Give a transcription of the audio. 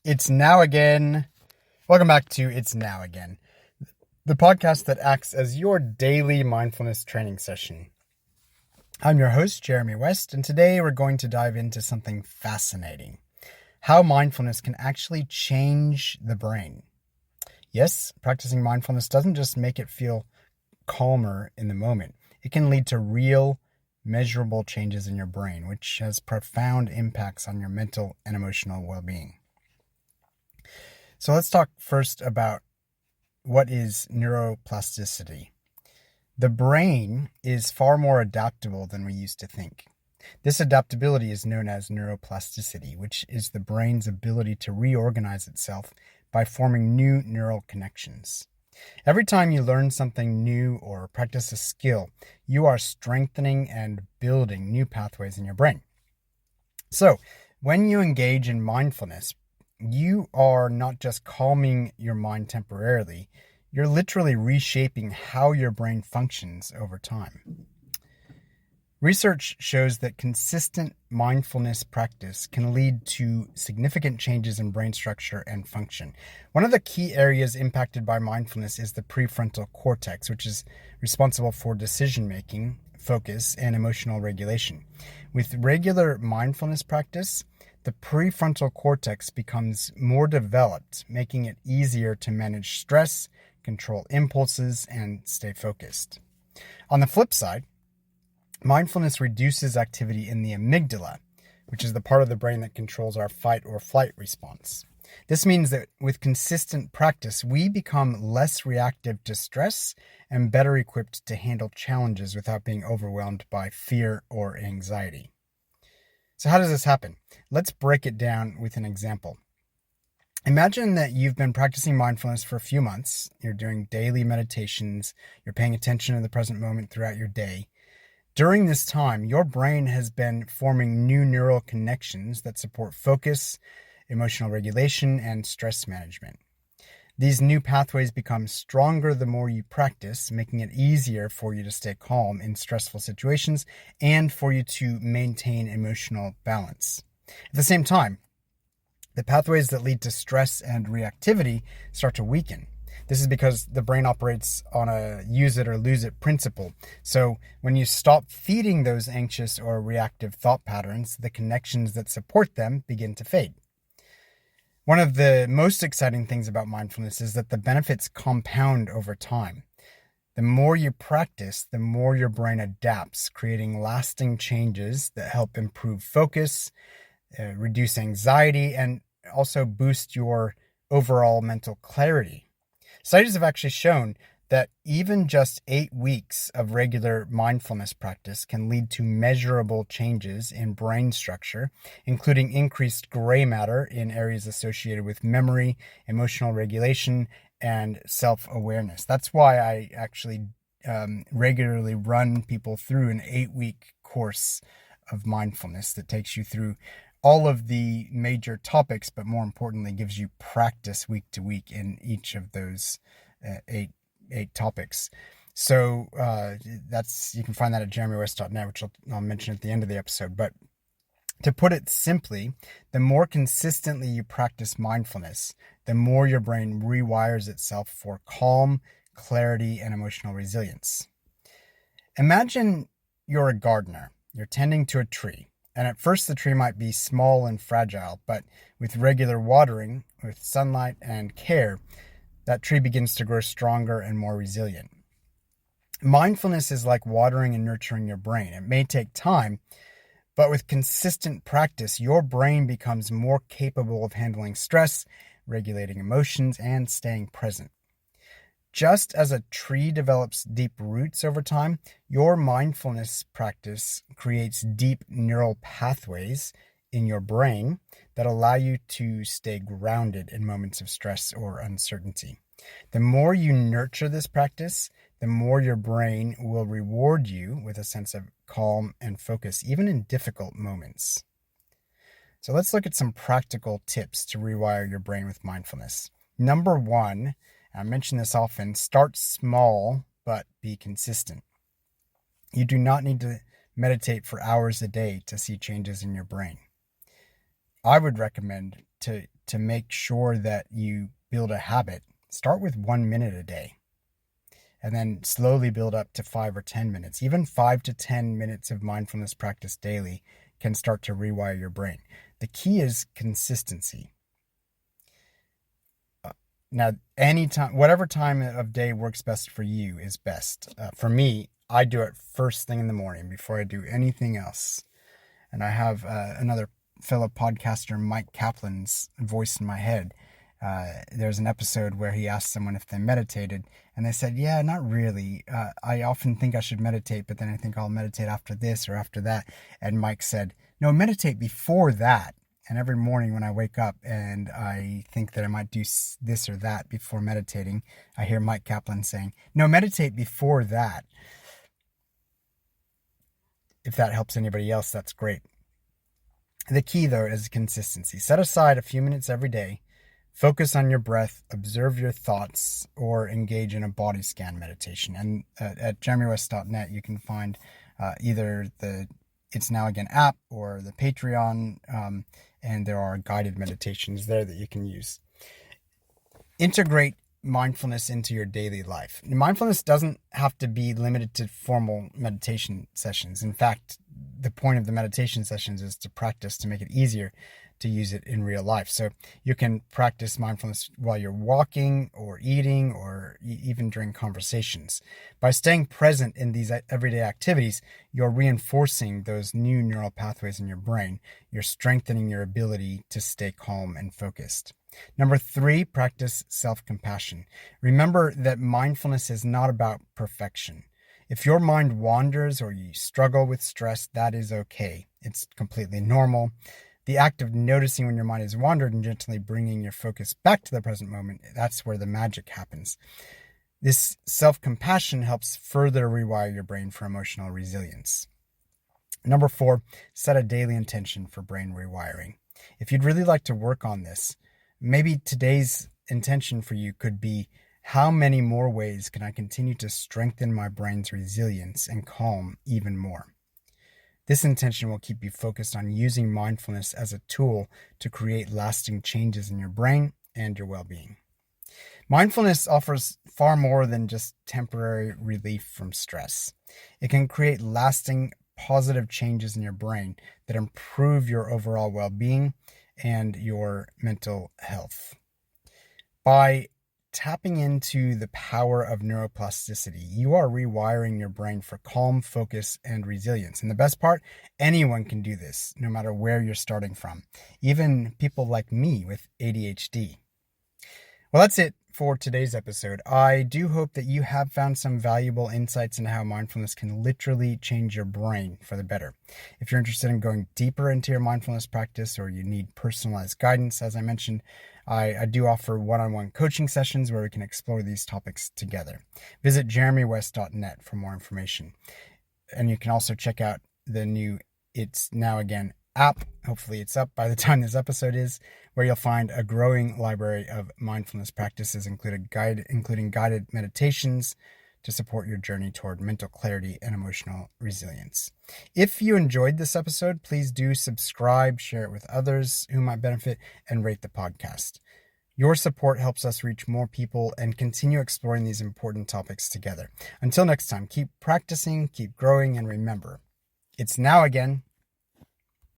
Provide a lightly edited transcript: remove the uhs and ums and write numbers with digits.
It's now again. Welcome back to It's Now Again, the podcast that acts as your daily mindfulness training session. I'm your host, Jeremy West, and today we're going to dive into something fascinating: how mindfulness can actually change the brain. Yes, practicing mindfulness doesn't just make it feel calmer in the moment. It can lead to real, measurable changes in your brain, which has profound impacts on your mental and emotional well-being. So let's talk first about what is neuroplasticity. The brain is far more adaptable than we used to think. This adaptability is known as neuroplasticity, which is the brain's ability to reorganize itself by forming new neural connections. Every time you learn something new or practice a skill, you are strengthening and building new pathways in your brain. So, when you engage in mindfulness, you are not just calming your mind temporarily, you're literally reshaping how your brain functions over time. Research shows that consistent mindfulness practice can lead to significant changes in brain structure and function. One of the key areas impacted by mindfulness is the prefrontal cortex, which is responsible for decision-making, focus, and emotional regulation. With regular mindfulness practice, the prefrontal cortex becomes more developed, making it easier to manage stress, control impulses, and stay focused. On the flip side, mindfulness reduces activity in the amygdala, which is the part of the brain that controls our fight or flight response. This means that with consistent practice, we become less reactive to stress and better equipped to handle challenges without being overwhelmed by fear or anxiety. So how does this happen? Let's break it down with an example. Imagine that you've been practicing mindfulness for a few months. You're doing daily meditations. You're paying attention to the present moment throughout your day. During this time, your brain has been forming new neural connections that support focus, emotional regulation, and stress management. These new pathways become stronger the more you practice, making it easier for you to stay calm in stressful situations and for you to maintain emotional balance. At the same time, the pathways that lead to stress and reactivity start to weaken. This is because the brain operates on a use it or lose it principle. So when you stop feeding those anxious or reactive thought patterns, the connections that support them begin to fade. One of the most exciting things about mindfulness is that the benefits compound over time. The more you practice, the more your brain adapts, creating lasting changes that help improve focus, reduce anxiety, and also boost your overall mental clarity. Studies have actually shown that even just 8 weeks of regular mindfulness practice can lead to measurable changes in brain structure, including increased gray matter in areas associated with memory, emotional regulation, and self-awareness. That's why I actually regularly run people through an 8-week course of mindfulness that takes you through all of the major topics, but more importantly, gives you practice week to week in each of those eight topics. So you can find that at jeremywest.net, which I'll mention at the end of the episode. But to put it simply, the more consistently you practice mindfulness, the more your brain rewires itself for calm, clarity, and emotional resilience. Imagine you're a gardener. You're tending to a tree. And at first the tree might be small and fragile, but with regular watering, with sunlight and care, that tree begins to grow stronger and more resilient. Mindfulness is like watering and nurturing your brain. It may take time, but with consistent practice, your brain becomes more capable of handling stress, regulating emotions, and staying present. Just as a tree develops deep roots over time, your mindfulness practice creates deep neural pathways in your brain that allow you to stay grounded in moments of stress or uncertainty. The more you nurture this practice, the more your brain will reward you with a sense of calm and focus, even in difficult moments. So let's look at some practical tips to rewire your brain with mindfulness. Number one, I mention this often, start small, but be consistent. You do not need to meditate for hours a day to see changes in your brain. I would recommend to to make sure that you build a habit, start with 1 minute a day and then slowly build up to 5 or 10 minutes. Even 5 to 10 minutes of mindfulness practice daily can start to rewire your brain. The key is consistency. Now, whatever time of day works best for you is best. For me, I do it first thing in the morning before I do anything else. And I have another fellow podcaster, Mike Kaplan's voice in my head. There's an episode where he asked someone if they meditated, and they said, yeah, not really. I often think I should meditate, but then I think I'll meditate after this or after that. And Mike said, no, meditate before that. And every morning when I wake up and I think that I might do this or that before meditating, I hear Mike Kaplan saying, no, meditate before that. If that helps anybody else, that's great. The key, though, is consistency. Set aside a few minutes every day. Focus on your breath, observe your thoughts, or engage in a body scan meditation. And at jeremywest.net, you can find either the It's Now Again app or the Patreon, and there are guided meditations there that you can use. Integrate mindfulness into your daily life. Mindfulness doesn't have to be limited to formal meditation sessions. In fact, the point of the meditation sessions is to practice to make it easier to use it in real life. So you can practice mindfulness while you're walking or eating or even during conversations. By staying present in these everyday activities, you're reinforcing those new neural pathways in your brain. You're strengthening your ability to stay calm and focused. Number 3, practice self-compassion. Remember that mindfulness is not about perfection. If your mind wanders or you struggle with stress, that is okay. It's completely normal. The act of noticing when your mind has wandered and gently bringing your focus back to the present moment, that's where the magic happens. This self-compassion helps further rewire your brain for emotional resilience. Number 4, set a daily intention for brain rewiring. If you'd really like to work on this, maybe today's intention for you could be, how many more ways can I continue to strengthen my brain's resilience and calm even more? This intention will keep you focused on using mindfulness as a tool to create lasting changes in your brain and your well-being. Mindfulness offers far more than just temporary relief from stress. It can create lasting positive changes in your brain that improve your overall well-being and your mental health. By tapping into the power of neuroplasticity, you are rewiring your brain for calm, focus, and resilience. And the best part, anyone can do this, no matter where you're starting from, even people like me with ADHD. Well, that's it for today's episode. I do hope that you have found some valuable insights into how mindfulness can literally change your brain for the better. If you're interested in going deeper into your mindfulness practice or you need personalized guidance, as I mentioned, I do offer one-on-one coaching sessions where we can explore these topics together. Visit jeremywest.net for more information. And you can also check out the new It's Now Again app. Hopefully it's up by the time this episode is, where you'll find a growing library of mindfulness practices, including guided meditations to support your journey toward mental clarity and emotional resilience. If you enjoyed this episode, please do subscribe, share it with others who might benefit, and rate the podcast. Your support helps us reach more people and continue exploring these important topics together. Until next time, keep practicing, keep growing, and remember, it's now again.